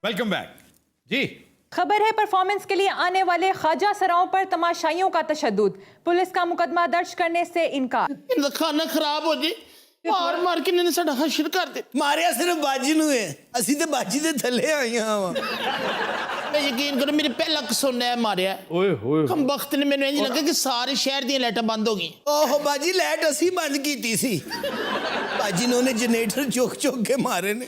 Welcome back जी। खबर है performance के लिए आने वाले ख्वाजा सराओं पर तमाशाइयों का तशद्दुद, पुलिस का मुकदमा दर्ज करने से इनकार। इनका खाना खराब हो जाए मार मार के इन्होंने साडा हशर कर दे। मारिया सिर्फ बाजी नू है, असी ते बाजी दे थले आई हां। मैं यकीन करो मेरे पहला कसूना है मारिया। ओए होए कम वक्त ने मैंने इंज लगा कि सारे शहर दी लाइटां बंद हो गई। ओहो बाजी लाइट असी बंद कीती सी, बाजी ने उन्हें जनरेटर चुक चुक के मारे ने।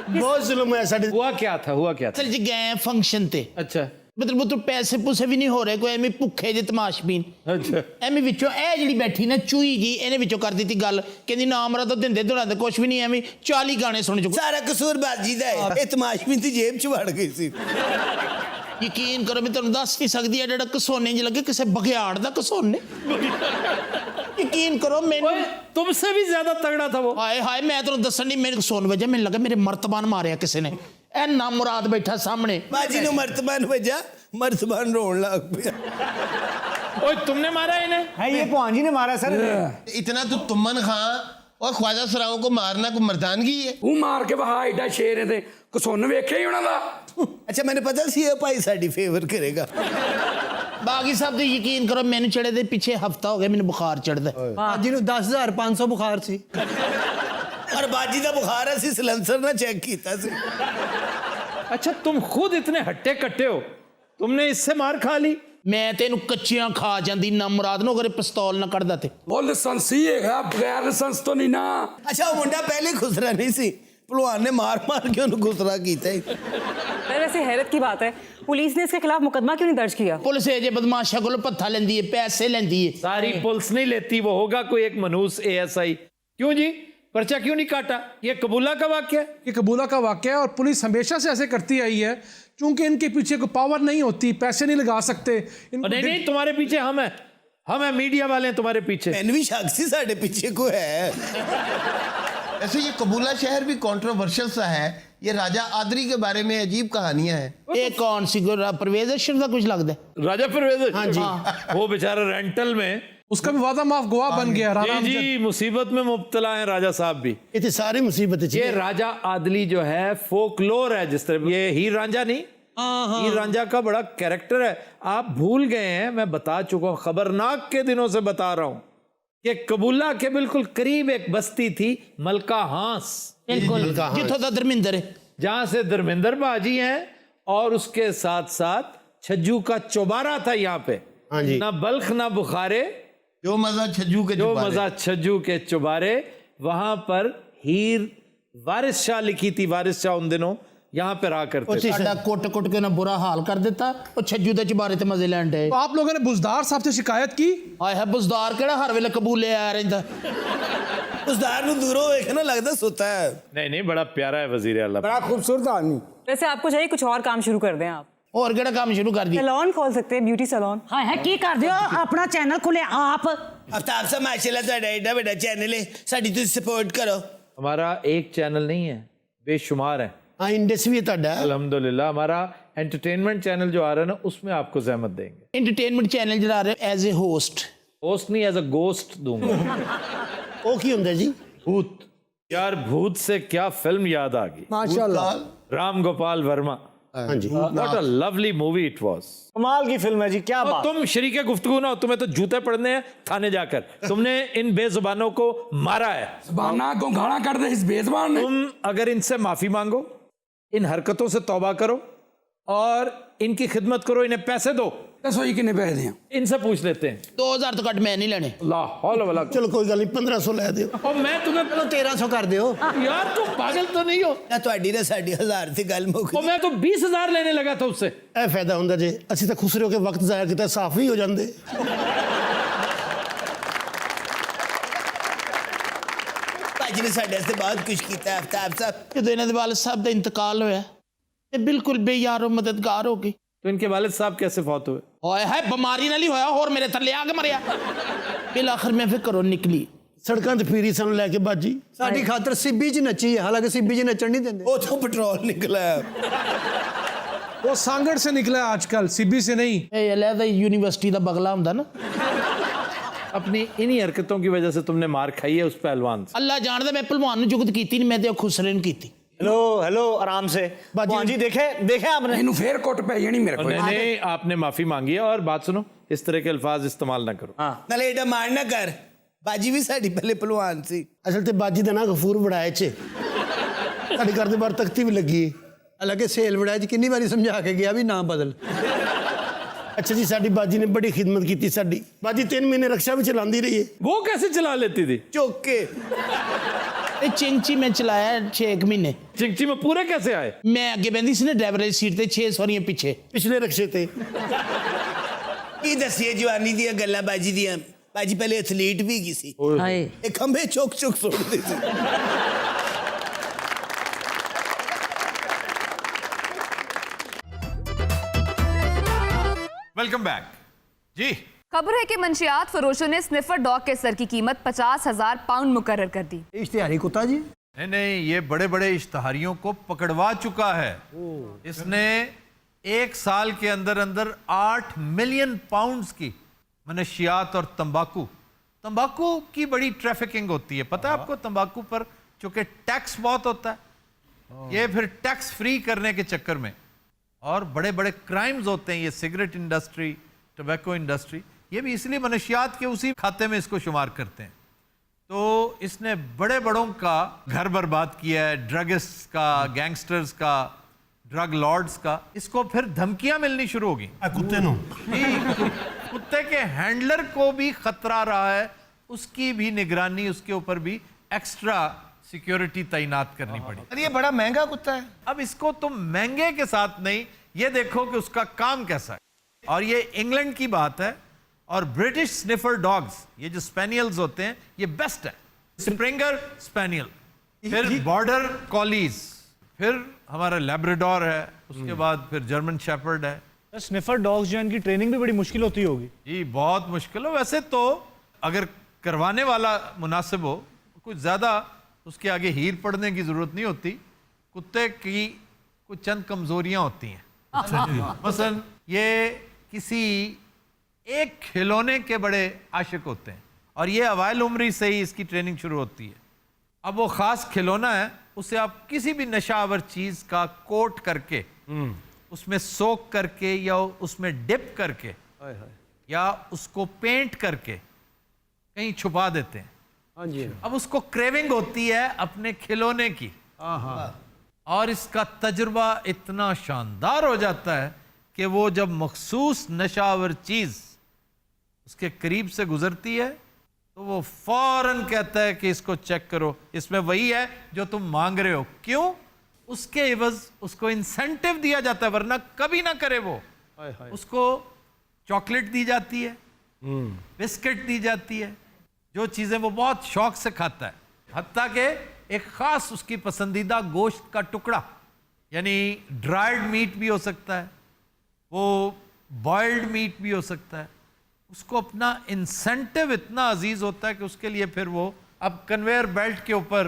बहुत जुल्म है साडे। हुआ क्या था, हुआ क्या था? चल जी गए फंक्शन ते, अच्छा मतलब वो तो पैसे पूसे भी नहीं हो रहे, कोई एवं भुखे जे तमाशबीन। अच्छा एवं विचों ए जिहड़ी बैठी ना चूई जी, इहने विचों कर दी गल, कहंदी ना मरा तो दिंदे दुलांदे कुछ भी नहीं, एवं 40 गाने सुन चुके। सारा कसूर बाजी दा है, ये तमाशबीन दी जेब च वड़ गई सी। यकीन करो मैं तुहानू दस नहीं सकदी है जेड़ा कसोने ज लगे किसी बघियाड़ दा कसोने। यकीन करो मैंने तुमसे भी ज्यादा तगड़ा था वो। हाय हाय मैं तुहानू दसन नहीं, मेरे सोन वजह मैंने लगा मेरे मर्तबान मारिया किसी ने। ए ना मुराद बैठा सामने, बाजी ने मर्तबान वजा, मर्तबान रोन लग पिया। ओए तुमने मारा इन्हें? है ये भगवान जी ने मारा सर। इतना तो तुमन खां और ख्वाजा सराओं को मारना को मर्दानगी है। ਉਹ ਮਾਰ ਕੇ ਵਹਾ ਐਡਾ ਸ਼ੇਰ ਇਹਦੇ ਕਸੁੰਨ ਵੇਖਿਆ ਹੀ ਉਹਨਾਂ ਦਾ। अच्छा मैंने पता सी ये भाई साडी फेवर करेगा। बागी साहब तो यकीन करो मैंने चढ़े दे पीछे हफ्ता हो गया मैंने बुखार चढ़दा। बाजी ਨੂੰ 10,500 बुखार सी। और बाजी दा बुखार है सी सिलेंसर ना चेक कीता सी। अच्छा तुम खुद इतने हट्टे कट्टे हो, तुमने इससे मार खा ली? मैं तेन कच्चियां खा जाती ना मुराद नो अगर पिस्तौल ना कढ़दा ते। ਉਹ ਲਾਇਸੈਂਸੀ ਹੈਗਾ, ਬਗੈਰ ਲਾਇਸੈਂਸ ਤੋਂ ਨਹੀਂ ਨਾ। अच्छा वो मुंडा पहले खुसरा नहीं सी, भलवान ने मार मार के उन्हें खुसरा कीता ही। वैसे हैरत की बात है, पुलिस ने इसके खिलाफ मुकदमा क्यों नहीं दर्ज किया? पुलिस ये बदमाशा को पत्था लेंदी है, पैसे लेंदी है। सारी पुलिस नहीं लेती, वो होगा कोई एक मनहूस ASI। क्यों जी, पर्चा क्यों नहीं काटा? ये कबूला का वाक्य है। ये कबूला का वाक़या है और पुलिस हमेशा से ऐसे करती आई है, क्योंकि इनके पीछे कोई पावर नहीं होती, पैसे नहीं लगा सकते। और नहीं नहीं, तुम्हारे पीछे हम हैं मीडिया वाले हैं तुम्हारे पीछे। मैंने भी शक सी साडे पीछे को है। ऐसे ये कबूला शहर भी कंट्रोवर्शियल सा है। ये राजा आदरी के बारे में अजीब कहानियां हैं। ये कौन सी परवेज अशरफ का कुछ लगता है? राजा परवेज? हाँ जी। वो बेचारा रेंटल में, उसका भी वादा माफ गवाह बन गया। जी जी, मुसीबत में मुब्तला है राजा साहब भी। ये सारी मुसीबत ये राजा आदली जो है फोकलोर है, जिस तरह ये हीर रांझा नहीं, हीर रांझा का बड़ा कैरेक्टर है। आप भूल गए हैं, मैं बता चुका हूं, खबरनाक के दिनों से बता रहा हूं कि कबूला के बिल्कुल करीब एक बस्ती थी मलका हांस, जिथों दा धर्मिंदर है, जहां से धर्मेंद्र बाजी हैं, और उसके साथ साथ छज्जू का चौबारा था यहाँ पे। हाँ जी। ना बल्ख ना बुखारे, जो मजा छज्जू के जो जुबारे। मजा छज्जू के चुबारे। वहां पर हीर वारिस शाह लिखी थी, वारिस शाह उन दिनों यहाँ पे रहा करते थे। साडा कोट कोट के ना बुरा हाल कर देता और छज्जू दे चबारे ते मजे लैंड है। तो आप लोगों ने बुजदार साहब से शिकायत की? हाय है बुजदार केड़ा हर वेले कबूले आ रहिंदा। उसदार नु दूरों वेख ना लगदा सुता है। नहीं नहीं, बड़ा प्यारा है वजीर आला। बड़ा खूबसूरत आदमी। वैसे आपको चाहिए कुछ और काम शुरू कर दें आप, और केड़ा काम शुरू कर दिया? सैलून खोल सकते हैं, ब्यूटी सैलून। हाय हाय की कर दियो, अपना चैनल खोले आप। आफ्ताब साहब माशाल्लाह साडा एडा बड़ा चैनल है, साडी तुसी सपोर्ट करो। हमारा एक चैनल नहीं है, बेशुमार है। हाँ इंडस भी है अल्हम्दुलिल्लाह। हमारा एंटरटेनमेंट चैनल जो आ रहा है ना, उसमें आपको जहमत देंगे। एंटरटेनमेंट चैनल जरा रहे एज ए होस्ट। होस्ट नहीं, एज अ गोस्ट दूंगा। वो की हुंदा जी? भूत। यार भूत से क्या फिल्म याद आ गई, माशाल्लाह। राम गोपाल वर्मा। हाँ जी। What a lovely movie it was. कमाल की फिल्म है जी, क्या और बात। तुम शरीके गुफ्तगू ना हो, तुम्हें तो जूते पड़ने हैं थाने जाकर। तुमने इन बेजुबानों को मारा है। ਜ਼ਬਾਨਾਂ ਗੋਂਗਾਲਾਂ ਕੱਢਦੇ ਇਸ ਬੇਜ਼ਬਾਨ ਨੇ। तुम अगर इनसे माफी मांगो, इन हरकतों से तौबा करो और इनकी खिदमत करो, इन्हें पैसे दो। ਦੱਸੋ ਜੀ ਕਿੰਨੇ ਪੈਸੇ ਦਿਆਂ? इनसे पूछ लेते हैं। 2000 तो कट मैं नहीं लेने। ला हौल वला। चलो कोई गल नहीं, 1500 लै दियो। और मैं तुम्हें, चलो 1300 कर दियो। यार तुम पागल तो नहीं हो? ना ਤੁਹਾਡੀ ਨਾ ਸਾਡੀ 1000 ਦੀ ਗੱਲ ਮੁੱਕ। और मैं तो 20,000 लेने लगा था उससे। ਇਹ ਫਾਇਦਾ ਹੁੰਦਾ ਜੇ ਅਸੀਂ ਤਾਂ ਖੁਸਰੇ ਹੋ ਕੇ ਵਕਤ ਜ਼ਾਇਆ ਕੀਤਾ, ਸਾਫ਼ ਵੀ ਹੋ ਜਾਂਦੇ। ਭਾਜੀ ਨੇ ਸਾਡੇ ਵਾਸਤੇ ਬਹੁਤ ਕੁਝ ਕੀਤਾ आफ्ताब साहब। ਜਦੋਂ ਇਹਨਾਂ ਦੇ ਵਾਲਿਦ ਸਾਹਿਬ ਦਾ ਇੰਤਕਾਲ ਹੋਇਆ ਤੇ ਬਿਲਕੁਲ ਬੇਯਾਰੋ ਮਦਦਗਾਰ ਹੋ ਗਏ। तो इनके वालिद साहब कैसे फौत हुए? होया है बीमारी नाल ही होया, और मेरे थल्ले आके मरिया। फिर आखिर में फिर घरों निकली, ਸੜਕਾਂ ਤੇ ਫੀਰੀ ਸਾਨੂੰ ਲੈ ਕੇ ਬਾਜੀ। ਸਾਡੀ ਖਾਤਰ ਸਿੱਬੀ 'ਚ ਨੱਚੀ ਹੈ, ਹਾਲਾਂਕਿ ਸਿੱਬੀ 'ਚ ਨੱਚਣ ਨਹੀਂ ਦਿੰਦੇ। उथों पेट्रोल निकला है। वो सांगड़ से निकला है आजकल, सीबी से नहीं। ਇਹ अलहदा यूनिवर्सिटी ਦਾ बगला ਹੁੰਦਾ ना। अपनी इन्हीं हरकतों की वजह से तुमने मार खाई है उस पहलवान से। अल्लाह जानदा मैं भलवान ਨੂੰ जुगत ਕੀਤੀ नहीं, मैं ਤੇ ਖੁਸਰੇ ਨੂੰ ਕੀਤੀ। हेलो हेलो आराम से हाँ जी देखे आपने ਇਹਨੂੰ ਫੇਰ ਕੁੱਟ ਪੈ ਜਾਣੀ ਮੇਰੇ ਕੋਲ नहीं नहीं, आपने माफी मांगी है और बात सुनो, इस तरह के अल्फाज इस्तेमाल ना करो। ਨਾਲੇ ਏਡਾ ਮਾਰ ਨਾ ਕਰ, ਬਾਜੀ ਵੀ ਸਾਡੀ ਪਹਿਲੇ ਪਹਿਲਵਾਨ ਸੀ। ਅਸਲ ਤੇ ਬਾਜੀ ਦਾ ਨਾਂ ਗਫੂਰ ਬੜਾਏ ਚ ਸਾਡੇ ਘਰ ਦੇ ਬਾਹਰ ਤਖਤੀ ਵੀ ਲੱਗੀ ਹੈ। ਹਾਲਾਂਕਿ ਸੇਲ ਵੜਾਇਆ ਚ ਕਿੰਨੀ ਵਾਰੀ ਸਮਝਾ ਕੇ ਗਿਆ ਵੀ ਨਾ ਬਦਲ। ਅੱਛਾ ਜੀ, ਸਾਡੀ ਬਾਜੀ ਨੇ ਬੜੀ ਖਿਦਮਤ ਕੀਤੀ ਸਾਡੀ ਬਾਜੀ 3 ਮਹੀਨੇ ਰਕਸ਼ਾ ਵੀ ਚਲਾਉਂਦੀ ਰਹੀ ਹੈ। वो कैसे चला लेती थी? ਚੁੱਕ ਕੇ ਇਹ ਚਿੰਚੀ ਮੈਂ ਚਲਾਇਆ 6 ਮਹੀਨੇ। चिंची में पूरे कैसे आए? ਮੈਂ ਅੱਗੇ ਬੈਠੀ ਸੀ ਨਾ ਡਰਾਈਵਰ ਦੀ ਸੀਟ ਤੇ 6 ਸਵਾਰੀਆਂ ਪਿੱਛੇ। ਪਿਛਲੇ ਰਕਸ਼ੇ ਤੇ ਕੀ ਦੱਸੀਏ ਜਵਾਨੀ ਦੀਆਂ ਗੱਲਾਂ ਬਾਜੀ ਦੀਆਂ। ਬਾਜੀ ਪਹਿਲੇ ਐਥਲੀਟ ਵੀ ਗਈ ਸੀ। ਹਾਏ ਇਹ ਖੰਭੇ ਚੁੱਕ ਚੁੱਕ ਸੁੱਟਦੀ ਸੀ। वेलकम बैक जी। खबर है कि मंशियात फरोशों ने स्निफर डॉग के सर की कीमत 50,000 पाउंड मुकर्रर कर दी। इश्तिहारी कुत्ता जी? नहीं नहीं, ये बड़े बड़े इश्तहारियों को पकड़वा चुका है। इसने 1 साल के अंदर अंदर 8 मिलियन पाउंड्स की मनशियात और तंबाकू की बड़ी ट्रैफिकिंग होती है। पता है आपको? तंबाकू पर चूंकि टैक्स बहुत होता है, ये फिर टैक्स फ्री करने के चक्कर में और बड़े बड़े क्राइम्स होते हैं। ये सिगरेट इंडस्ट्री, टोबैको इंडस्ट्री, ये भी इसलिए मनशियात के उसी खाते में इसको शुमार करते हैं। तो इसने बड़े बड़ों का घर बर्बाद किया है, ड्रगिस्ट का, गैंगस्टर्स का, ड्रग लॉर्ड्स का। इसको फिर धमकियां मिलनी शुरू होगी। कुत्ते नो कुत्ते के हैंडलर को भी खतरा रहा है, उसकी भी निगरानी, उसके ऊपर भी एक्स्ट्रा सिक्योरिटी तैनात करनी पड़ी। अरे ये बड़ा महंगा कुत्ता है। अब इसको तुम महंगे के साथ नहीं, ये देखो कि उसका काम कैसा है। और ये इंग्लैंड की बात है। और ब्रिटिश स्निफर डॉग्स, ये जो स्पेनियल्स होते हैं, ये बेस्ट है। स्प्रिंगर स्पेनियल, फिर बॉर्डर कॉलीज, फिर हमारा लैब्राडोर है, उसके बाद फिर जर्मन शेपर्ड है। स्निफर डॉग्स जो इनकी ट्रेनिंग भी बड़ी मुश्किल होती होगी। जी बहुत मुश्किल हो। वैसे तो अगर करवाने वाला मुनासिब हो, कुछ ज़्यादा उसके आगे हीर पड़ने की ज़रूरत नहीं होती। कुत्ते की कुछ चंद कमज़ोरियाँ होती हैं। मसलन ये किसी एक खिलौने के बड़े आशिक होते हैं और ये अवाइल उम्र से ही इसकी ट्रेनिंग शुरू होती है। अब वो ख़ास खिलौना है, उसे आप किसी भी नशावर चीज़ का कोट करके, उसमें सोक करके या उसमें डिप करके या उसको पेंट करके कहीं छुपा देते हैं। हाँ जी। अब उसको क्रेविंग होती है अपने खिलौने की, और इसका तजुर्बा इतना शानदार हो जाता है कि वो जब मखसूस नशावर चीज़ उसके करीब से गुजरती है तो वो फौरन कहता है कि इसको चेक करो, इसमें वही है जो तुम मांग रहे हो। क्यों? उसके एवज उसको इंसेंटिव दिया जाता है, वरना कभी ना करे वो। उसको चॉकलेट दी जाती है, बिस्किट दी जाती है, जो चीज़ें वो बहुत शौक से खाता है। हत्ता कि एक ख़ास उसकी पसंदीदा गोश्त का टुकड़ा, यानी ड्राइड मीट भी हो सकता है, वो बॉइल्ड मीट भी हो सकता है, उसको अपना इंसेंटिव इतना अजीज होता है कि उसके लिए फिर वो अब कन्वेयर बेल्ट के ऊपर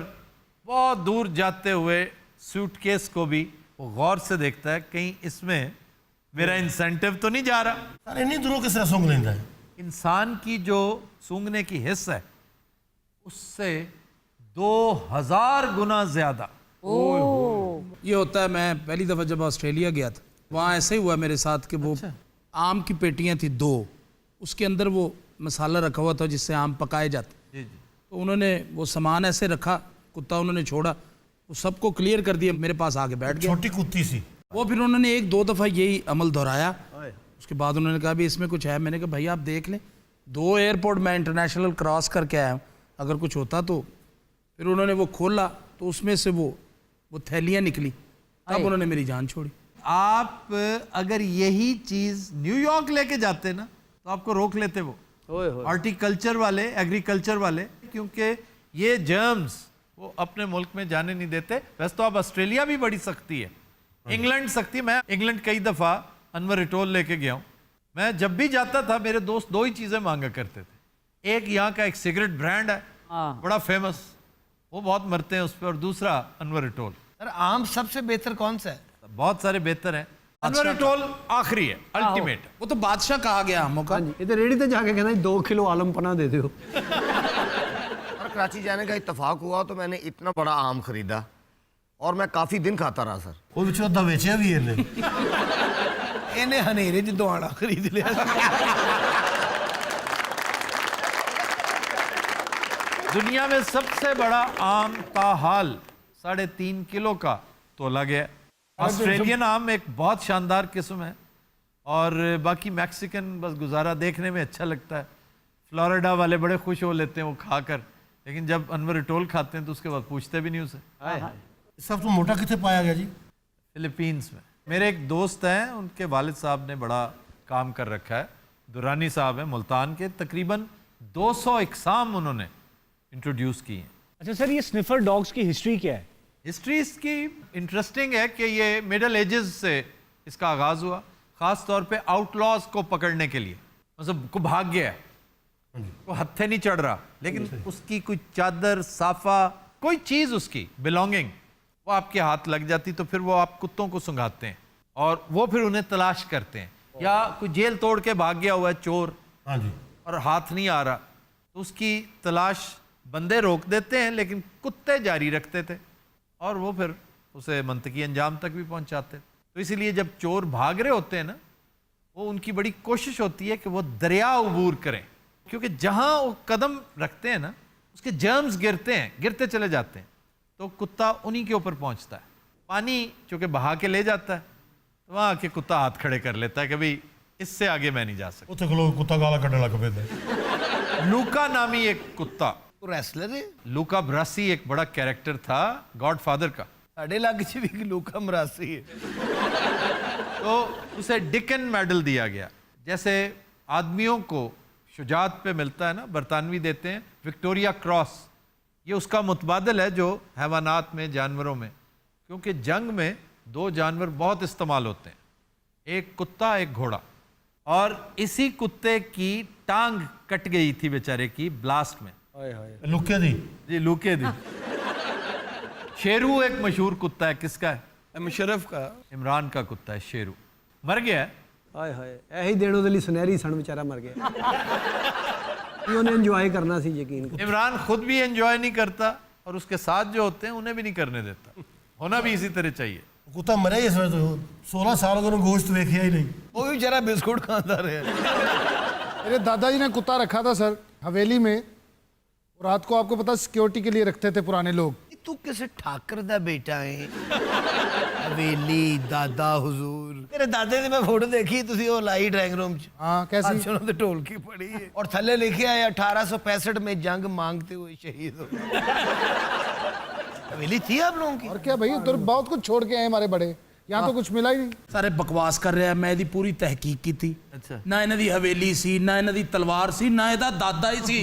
बहुत दूर जाते हुए सूटकेस को भी वो गौर से देखता है, कहीं इसमें मेरा इंसेंटिव तो नहीं जा रहा। अरे नहीं दूरों किस तरह सूंघ लेता है। इंसान की जो सूंघने की हिस्स है उससे 2000 गुना ज्यादा। ये होता है, मैं पहली दफ़ा जब ऑस्ट्रेलिया गया था, वहाँ ऐसे ही हुआ मेरे साथ कि वो आम की पेटियाँ थी 2, उसके अंदर वो मसाला रखा हुआ था जिससे आम पकाए जाते। तो उन्होंने वो सामान ऐसे रखा, कुत्ता उन्होंने छोड़ा, वो सबको क्लियर कर दिया, मेरे पास आके बैठ गया। छोटी कुत्ती सी। वो फिर उन्होंने 1-2 दफ़ा यही अमल दोहराया। उसके बाद उन्होंने कहा भी इसमें कुछ है। मैंने कहा भाई आप देख लें, 2 एयरपोर्ट मैं इंटरनेशनल क्रॉस करके आया हूँ, अगर कुछ होता तो। फिर उन्होंने वो खोला तो उसमें से वो थैलियाँ निकली, तब उन्होंने मेरी जान छोड़ी। आप अगर यही चीज न्यूयॉर्क लेके जाते ना तो आपको रोक लेते वो हॉर्टिकल्चर वाले, एग्रीकल्चर वाले, क्योंकि ये जर्म्स वो अपने मुल्क में जाने नहीं देते। वैसे तो अब ऑस्ट्रेलिया भी बड़ी सख्ती है, इंग्लैंड सख्ती। मैं इंग्लैंड कई दफ़ा अनवर इटोल लेके गया हूँ। मैं जब भी जाता था मेरे दोस्त 2 ही चीज़ें मांगा करते थे। एक यहाँ का एक सिगरेट ब्रांड है बड़ा फेमस, वो बहुत मरते हैं उस पर, और दूसरा अनवर इटोल। सर आम सबसे बेहतर कौन सा है? बहुत सारे बेहतर हैं, अनवर इटोल आखिरी है, अल्टीमेट। वो तो बादशाह कहा गया हमों का। ये तो रेडी ते जाके कहना 2 किलो आलम पना दे दो। और कराची जाने का इत्तेफाक हुआ तो मैंने इतना बड़ा आम खरीदा और मैं काफी दिन खाता रहा सर। ਉਹ ਵਿੱਚੋਂ ਅੱਧਾ ਵੇਚਿਆ ਵੀ ਇਹਨੇ। ਇਹਨੇ ਹਨੇਰੇ 'ਚ ਦੁਆਣਾ ਖਰੀਦ ਲਿਆ। दुनिया में सबसे बड़ा आम का हाल 3.5 किलो का तोला गया। ऑस्ट्रेलियन आम एक बहुत शानदार किस्म है और बाकी मैक्सिकन बस गुजारा देखने में अच्छा लगता है। फ्लोरिडा वाले बड़े खुश हो लेते हैं वो खाकर, लेकिन जब अनवर टोल खाते हैं तो उसके बाद पूछते भी नहीं उसे। सब तो मोटा कितने पाया गया जी? फिलीपींस में। मेरे एक दोस्त हैं, उनके वालिद साहब ने बड़ा काम कर रखा है। दुरानी साहब हैं मुल्तान के, तकरीबन 200 इकसाम उन्होंने इंट्रोड्यूस की हैं। अच्छा सर, ये स्निफर डॉग्स की हिस्ट्री क्या है? हिस्ट्री इसकी इंटरेस्टिंग है कि ये मिडल एजेस से इसका आगाज़ हुआ, ख़ास तौर पे आउटलॉज को पकड़ने के लिए। मतलब को भाग गया है, वो हत्थे नहीं चढ़ रहा, लेकिन उसकी कोई चादर, साफा, कोई चीज़ उसकी बिलोंगिंग वो आपके हाथ लग जाती तो फिर वो आप कुत्तों को सुंघाते हैं और वो फिर उन्हें तलाश करते हैं। या कोई जेल तोड़ के भाग गया हुआ है चोर, हाँ जी, और हाथ नहीं आ रहा तो उसकी तलाश बंदे रोक देते हैं, लेकिन कुत्ते जारी रखते थे और वो फिर उसे मंतकी अंजाम तक भी पहुंचाते। तो इसीलिए जब चोर भाग रहे होते हैं ना, वो उनकी बड़ी कोशिश होती है कि वो दरिया अबूर करें, क्योंकि जहां वो कदम रखते हैं ना उसके जर्म्स गिरते हैं, गिरते चले जाते हैं, तो कुत्ता उन्हीं के ऊपर पहुंचता है। पानी चूंकि बहा के ले जाता है तो वहां आके कुत्ता हाथ खड़े कर लेता है कि भाई इससे आगे मैं नहीं जा सकता। ਉੱਥੇ ਕੋਲ ਕੁੱਤਾ ਗਾਲਾਂ ਕੱਢਣ ਲੱਗ ਪਏ ਤੇ। लूका नामी एक कुत्ता, ਰੈਸਲਰ ਹੈ लूका ब्रासी एक बड़ा कैरेक्टर था गॉडफादर का, ਸਾਡੇ ਇਲਾਕੇ 'ਚ ਵੀ ਇੱਕ ਲੂਕਾ ਮਰਾਸੀ ਹੈ। तो उसे डिकन मेडल दिया गया। जैसे आदमियों को शुजात पे मिलता है ना, बरतानवी देते हैं विक्टोरिया क्रॉस, ये उसका मुतबादल है जो हैवानात में, जानवरों में, क्योंकि जंग में 2 जानवर बहुत इस्तेमाल होते हैं, एक कुत्ता एक घोड़ा। और इसी कुत्ते की टांग कट गई थी बेचारे की ब्लास्ट में। ਲੁੱਕੇ ਦੀ जी लूके दी। शेरू एक मशहूर कुत्ता है, किसका है? ਮੁਸ਼ਰਫ का इमरान का कुत्ता है शेरू, मर गया है। ਹਾਏ ਹਾਏ, ਇਹੀ ਦਿਨ ਉਹਦੇ ਲਈ ਸੁਨਹਿਰੀ ਸਣ, ਵਿਚਾਰਾ ਮਰ ਗਿਆ। ਉਹਨੇ ਇੰਜੋਏ ਕਰਨਾ ਸੀ, ਯਕੀਨ ਕਰੋ। इमरान खुद भी एंजॉय नहीं करता और उसके साथ जो होते हैं उन्हें भी नहीं करने देता। होना भी इसी तरह चाहिए। ਕੁੱਤਾ ਮਰਿਆ ਇਸ ਵੇਲੇ ਤੋਂ 16 ਸਾਲ ਉਹਨੂੰ ਗੋਸ਼ਤ ਵੇਖਿਆ ਹੀ ਨਹੀਂ। वो भी बेचारा बिस्कुट खाता रहा। मेरे दादाजी ने कुत्ता रखा था सर हवेली में, रात को आपको पता सिक्योरिटी के लिए रखते थे पुराने लोग। तू किसी ठाकर दा बेटा है? हवेली दादा हुजूर, तेरे दादे दी मैं फोटो देखी, तुसी वो लाई ड्राइंग रूम च। हाँ कैसी? आज उन्होंने ढोलकी पड़ी है और थल्ले लिखे है 1865 में जंग मांगते हुए शहीद हो। हवेली थी आप लोगों की? और क्या भाई, उधर बहुत कुछ छोड़ के आए हमारे बड़े, यहाँ तो कुछ मिला ही नहीं। ਸਾਰੇ ਬਕਵਾਸ ਕਰ ਰਿਹਾ। ਮੈਂ ਇਹਦੀ ਪੂਰੀ ਤਹਿਕੀਕ ਕੀਤੀ। अच्छा। ਨਾ ਇਹਨਾਂ ਦੀ ਹਵੇਲੀ ਸੀ, ਨਾ ਇਹਨਾਂ ਦੀ ਤਲਵਾਰ ਸੀ, ਨਾ ਇਹਦਾ ਦਾਦਾ ਹੀ ਸੀ।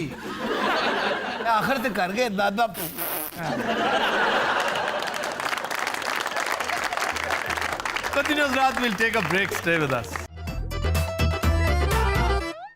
आखिर ते कर गए दादा। Continuous Raj will take a break. Stay with us.